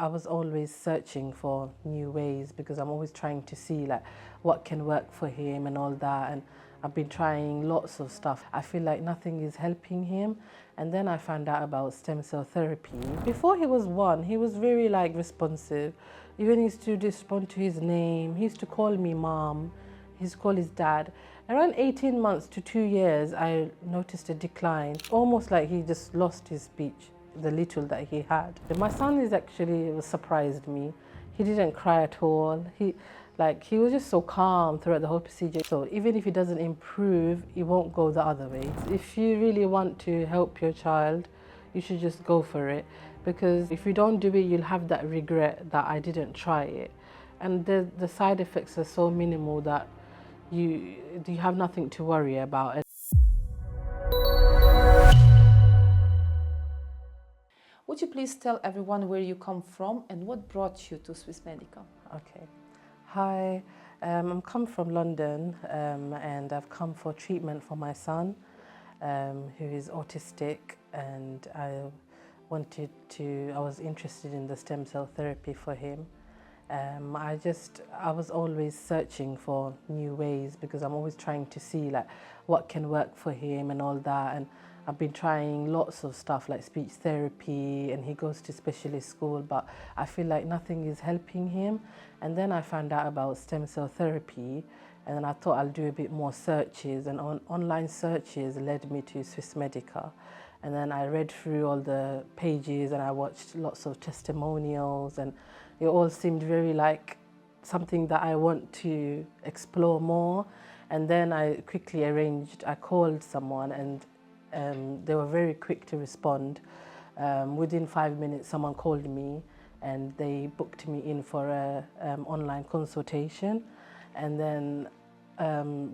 I was always searching for new ways because I'm always trying to see like what can work for him and all that, and I've been trying lots of stuff. I feel like nothing is helping him, and then I found out about stem cell therapy. Before he was 1, he was very like responsive. Even he used to respond to his name. He used to call me mom. He used to call his dad. Around 18 months to 2 years, I noticed a decline, almost like he just lost his speech, the little that he had. My son is actually surprised me. He didn't cry at all. He was just so calm throughout the whole procedure. So even if he doesn't improve, it won't go the other way. If you really want to help your child, you should just go for it. Because if you don't do it, you'll have that regret that I didn't try it. And the side effects are so minimal that you have nothing to worry about. Would you please tell everyone where you come from and what brought you to Swiss Medica? Okay. Hi, I'm come from London and I've come for treatment for my son who is autistic, and I was interested in the stem cell therapy for him. I was always searching for new ways because I'm always trying to see like what can work for him and all that, and I've been trying lots of stuff like speech therapy, and he goes to specialist school, but I feel like nothing is helping him. And then I found out about stem cell therapy, and then I thought I'll do a bit more searches, and online searches led me to Swiss Medica. And then I read through all the pages and I watched lots of testimonials, and it all seemed very like something that I want to explore more. And then I quickly I called someone, and they were very quick to respond. Within 5 minutes, someone called me and they booked me in for an online consultation. And then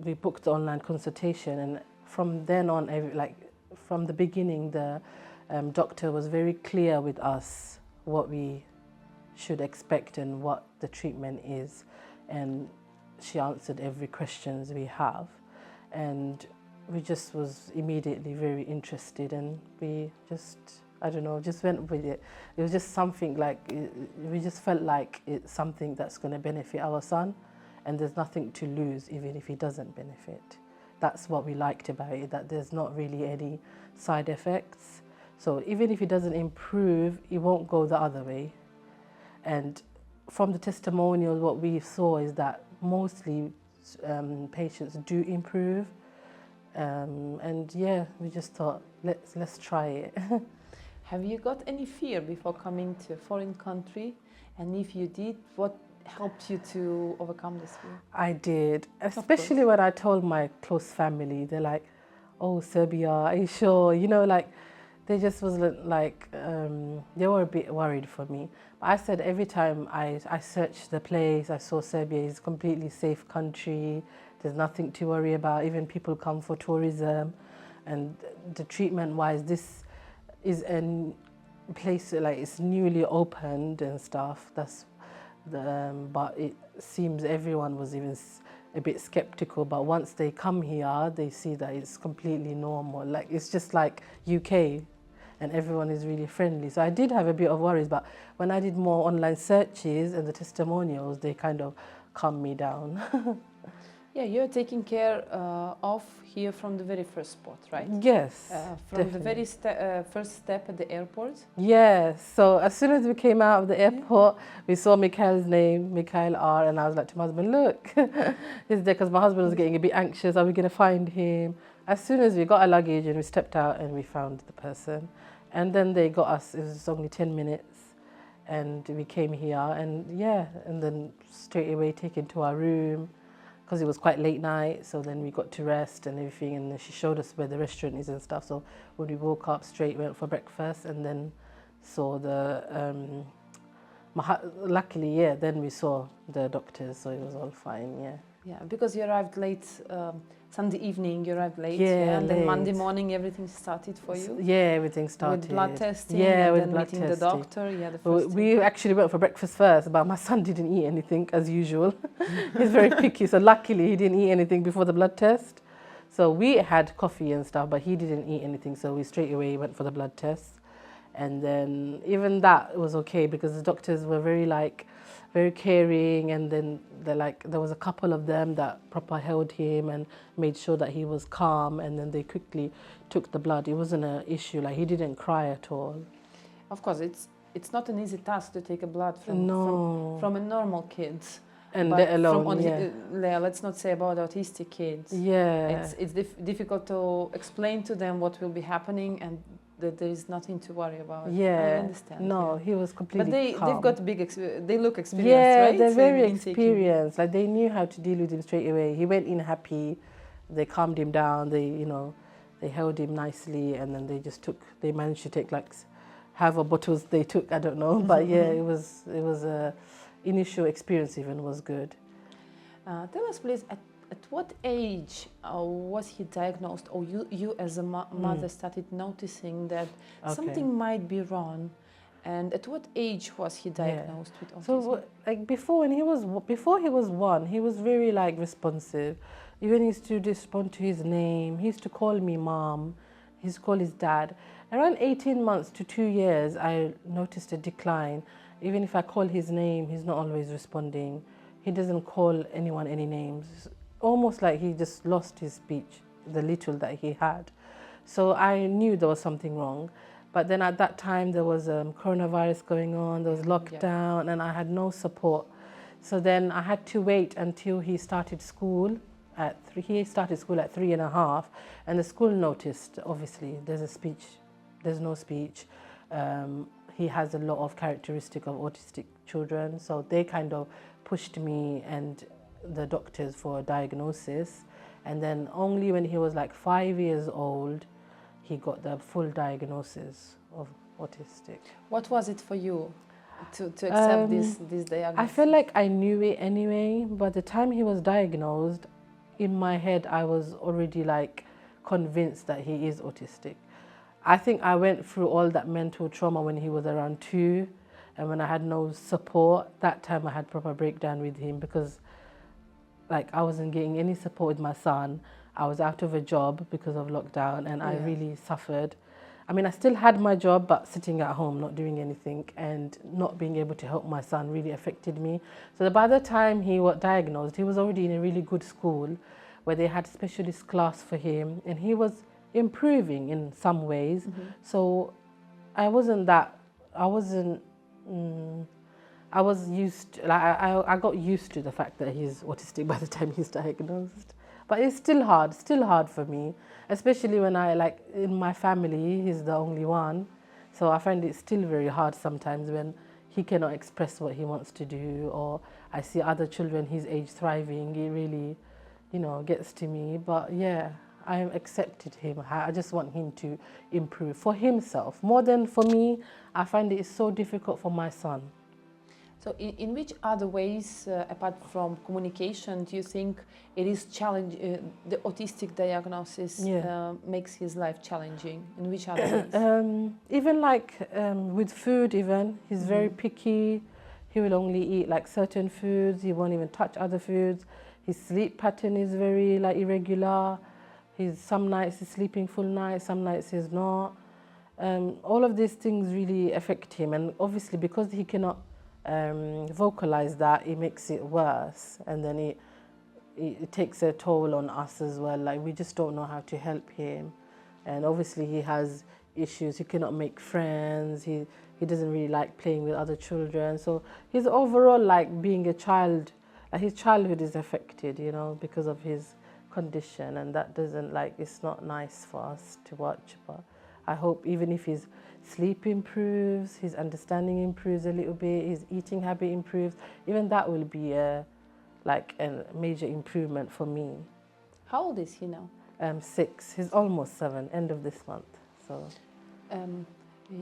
we booked the online consultation, and from then on, from the beginning, the doctor was very clear with us what we should expect and what the treatment is. And she answered every questions we have. And we just was immediately very interested, and we just, I don't know, just went with it. It was just something like, we just felt like it's something that's going to benefit our son, and there's nothing to lose even if he doesn't benefit. That's what we liked about it, that there's not really any side effects. So even if he doesn't improve, it won't go the other way. And from the testimonials, what we saw is that mostly patients do improve. And yeah, we just thought, let's try it. Have you got any fear before coming to a foreign country? And if you did, what helped you to overcome this fear? I did, especially when I told my close family. They're like, oh, Serbia, are you sure? You know, like, they just wasn't like, they were a bit worried for me. But I said every time I searched the place, I saw Serbia is a completely safe country. There's nothing to worry about. Even people come for tourism, and the treatment-wise, this is a place like it's newly opened and stuff. But it seems everyone was even a bit skeptical. But once they come here, they see that it's completely normal. Like, it's just like UK, and everyone is really friendly. So I did have a bit of worries, but when I did more online searches and the testimonials, they kind of calmed me down. Yeah, you're taking care of here from the very first spot, right? Yes, from definitely. the very first step at the airport? Yes, so as soon as we came out of the airport, we saw Mikhail's name, Mikhail R, and I was like to my husband, look, he's there, because my husband was getting a bit anxious, are we going to find him? As soon as we got our luggage and we stepped out and we found the person. And then they got us, it was only 10 minutes, and we came here, and yeah, and then straight away taken to our room, because it was quite late night, so then we got to rest and everything, and then she showed us where the restaurant is and stuff. So when we woke up, straight went for breakfast, and then saw the, luckily, yeah, then we saw the doctors, so it was all fine, yeah. Yeah, because you arrived late, Sunday evening you arrived late, yeah, and late. Then Monday morning everything started for you? Yeah, everything started. With blood testing, yeah, and with then blood meeting testing. the doctor, yeah, the first We actually went for breakfast first, but my son didn't eat anything as usual. He's very picky, so luckily he didn't eat anything before the blood test. So we had coffee and stuff, but he didn't eat anything, so we straight away went for the blood test. And then even that was okay because the doctors were very caring, and then there was a couple of them that proper held him and made sure that he was calm, and then they quickly took the blood. It wasn't an issue, like he didn't cry at all. Of course, it's not an easy task to take a blood No. from a normal kid. And But let alone, let's not say about autistic kids. Yeah. It's difficult to explain to them what will be happening and that there is nothing to worry about. Yeah. I understand. No, he was completely But calm. they've got they look experienced, Yeah, right? they're very in taking- experienced. Like they knew how to deal with him straight away. He went in happy. They calmed him down. They held him nicely, and then they managed to take like however bottles they took. I don't know, but yeah, it was a initial experience. Even was good. Tell us, please, at what age was he diagnosed, or you as a mother started noticing that something might be wrong, and at what age was he diagnosed with autism? So, like before he was one, he was very like responsive. Even he used to respond to his name. He used to call me mom. He used to call his dad. Around 18 months to 2 years, I noticed a decline. Even if I call his name, he's not always responding. He doesn't call anyone any names. Almost like he just lost his speech, the little that he had. So I knew there was something wrong. But then at that time, there was coronavirus going on, there was lockdown, and I had no support. So then I had to wait until he started school. He started school at 3.5, and the school noticed, obviously, there's no speech. He has a lot of characteristic of autistic children, so they kind of pushed me and the doctors for a diagnosis. And then only when he was like 5 years old, he got the full diagnosis of autistic. What was it for you to accept this diagnosis? I feel like I knew it anyway. By the time he was diagnosed, in my head, I was already like convinced that he is autistic. I think I went through all that mental trauma when he was around 2, and when I had no support. That time I had proper breakdown with him because like I wasn't getting any support with my son. I was out of a job because of lockdown, and I really suffered. I mean, I still had my job, but sitting at home, not doing anything, and not being able to help my son really affected me. So by the time he was diagnosed, he was already in a really good school where they had specialist class for him, and he was improving in some ways. So I was used to, I got used to the fact that he's autistic by the time he's diagnosed. But it's still hard for me, especially when in my family, he's the only one. So I find it still very hard sometimes when he cannot express what he wants to do, or I see other children his age thriving. It really, gets to me. But yeah, I accepted him. I just want him to improve for himself. More than for me, I find it so difficult for my son. So in which other ways, apart from communication, do you think it is the autistic diagnosis makes his life challenging? In which other ways? Even with food, he's very picky. He will only eat like certain foods. He won't even touch other foods. His sleep pattern is very irregular. Some nights he's sleeping full nights, some nights he's not. All of these things really affect him, and obviously because he cannot vocalize that, it makes it worse, and then it takes a toll on us as well. Like we just don't know how to help him, and obviously he has issues. He cannot make friends. He doesn't really like playing with other children. So his overall being a child, his childhood is affected, because of his condition, and that doesn't it's not nice for us to watch. But I hope even if his sleep improves, his understanding improves a little bit, his eating habit improves, even that will be a major improvement for me. How old is he now? 6. He's almost 7, end of this month. So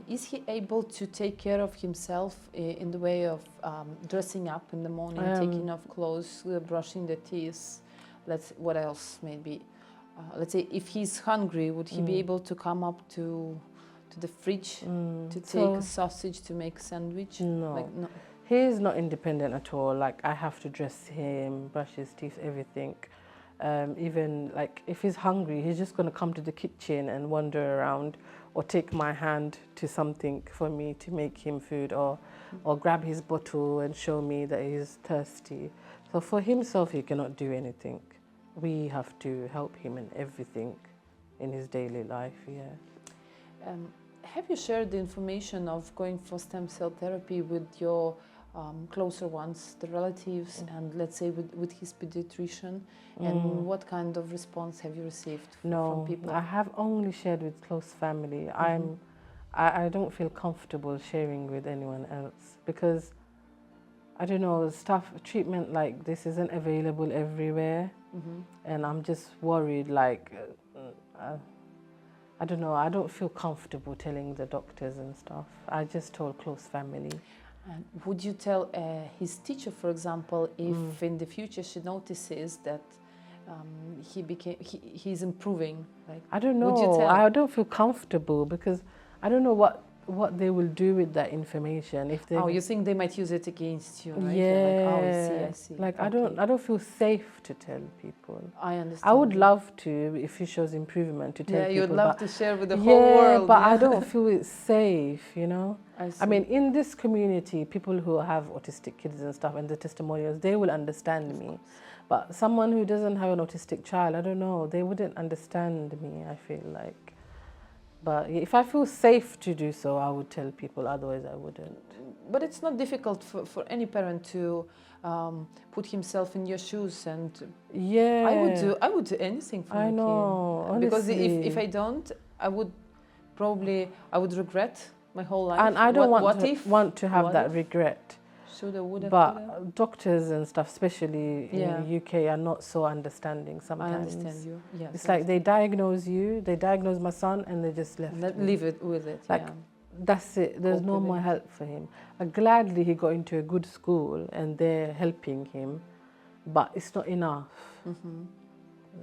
is he able to take care of himself in the way of dressing up in the morning, taking off clothes, brushing the teeth? What else maybe? Let's say if he's hungry, would he be able to come up to the fridge to take a sausage to make a sandwich? No. He's not independent at all. I have to dress him, brush his teeth, everything. Even if he's hungry, he's just going to come to the kitchen and wander around or take my hand to something for me to make him food, or grab his bottle and show me that he's thirsty. So for himself, he cannot do anything. We have to help him in everything in his daily life, yeah. Have you shared the information of going for stem cell therapy with your closer ones, the relatives, and let's say with his pediatrician? And what kind of response have you received from people? No, I have only shared with close family. I don't feel comfortable sharing with anyone else because, I don't know, treatment like this isn't available everywhere. And I'm just worried, like, I don't know, I don't feel comfortable telling the doctors and stuff. I just told close family. And would you tell his teacher, for example, if in the future she notices that he's improving? Like, I don't know. Would you tell? I don't feel comfortable because I don't know what they will do with that information. If they you think they might use it against you, right? Yeah. Like, I see. Like, Okay. I don't feel safe to tell people. I understand. I would love to, if he shows improvement, to tell people. Yeah, you'd love to share with the yeah, whole world. But I don't feel it's safe, you know? I see. I mean, in this community, people who have autistic kids and stuff and the testimonials, they will understand me. But someone who doesn't have an autistic child, I don't know, they wouldn't understand me, I feel like. But if I feel safe to do so, I would tell people, otherwise I wouldn't. But it's not difficult for any parent to put himself in your shoes, and yeah, I would do anything for my I know, kid. Because honestly. if I don't, I would regret my whole life. And I don't want to have What that if? regret. Shoulda, woulda, But coulda. doctors and stuff, especially in the UK, are not so understanding I sometimes. understand you. Yes, It's like they diagnose my son, and they just left me. Leave it with it. Like, yeah. That's it. There's Cope no with more it. help for him. Gladly he got into a good school and they're helping him, but it's not enough.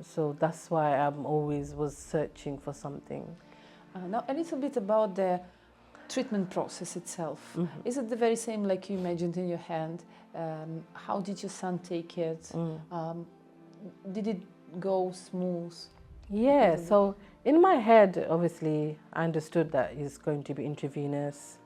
So that's why I'm always was searching for something. Now a little bit about the treatment process itself. Is it the very same like you imagined in your hand? How did your son take it? Did it go smooth? Yeah, so in my head, obviously, I understood that it's going to be intravenous.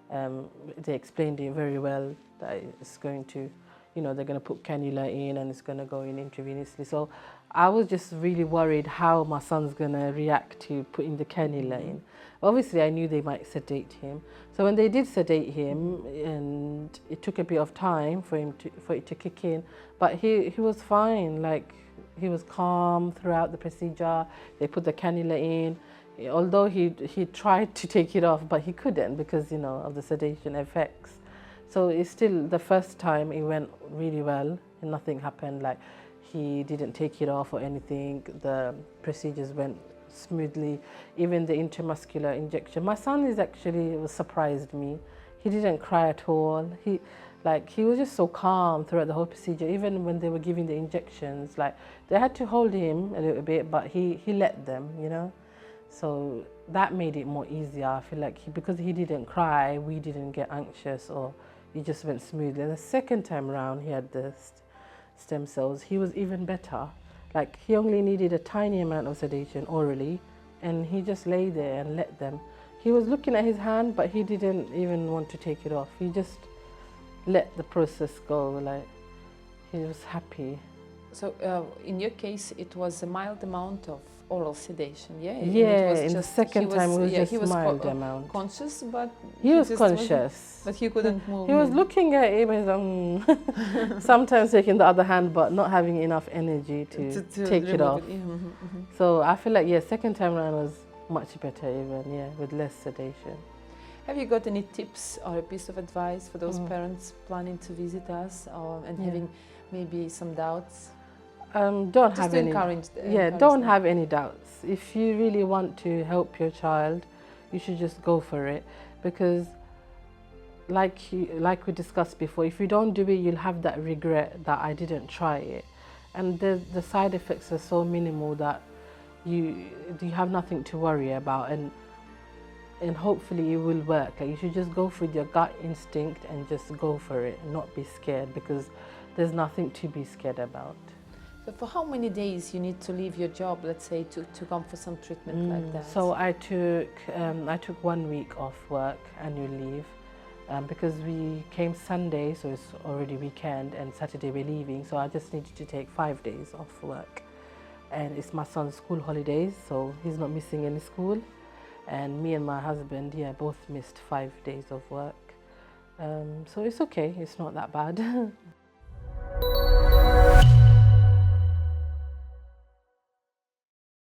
They explained it very well, that it's going to, they're going to put cannula in and it's going to go in intravenously. So I was just really worried how my son's going to react to putting the cannula in. Obviously, I knew they might sedate him. So when they did sedate him, and it took a bit of time for it to kick in, but he was fine. Like, he was calm throughout the procedure. They put the cannula in. Although he tried to take it off, but he couldn't because, of the sedation effects. So it's still the first time it went really well and nothing happened. Like, he didn't take it off or anything. The procedures went smoothly. Even the intramuscular injection. My son surprised me. He didn't cry at all. He was just so calm throughout the whole procedure. Even when they were giving the injections, like, they had to hold him a little bit, but he let them, So that made it more easier. I feel like because he didn't cry, we didn't get anxious, or it just went smoothly. And the second time around, he had the stem cells. He was even better. Like, he only needed a tiny amount of sedation orally, and he just lay there and let them. He was looking at his hand, but he didn't even want to take it off. He just let the process go. Like, he was happy. So in your case, it was a mild amount of oral sedation, yeah? Yeah, in the second time it was just mild amount. Conscious, but he was conscious. But he couldn't move. He was looking at him and sometimes taking the other hand, but not having enough energy to take it off. So I feel like, second time around was much better even, with less sedation. Have you got any tips or a piece of advice for those parents planning to visit us and having maybe some doubts? Don't have any doubts. If you really want to help your child, you should just go for it, because like we discussed before, if you don't do it, you'll have that regret that I didn't try it, and the side effects are so minimal that you have nothing to worry about, and hopefully it will work. Like, you should just go with your gut instinct and just go for it and not be scared, because there's nothing to be scared about. So for how many days you need to leave your job, let's say, to come for some treatment like that? So I took 1 week off work, annual leave, because we came Sunday, so it's already weekend, and Saturday we're leaving. So I just needed to take 5 days off work, and it's my son's school holidays, so he's not missing any school. And me and my husband, yeah, both missed 5 days of work. So it's okay, it's not that bad.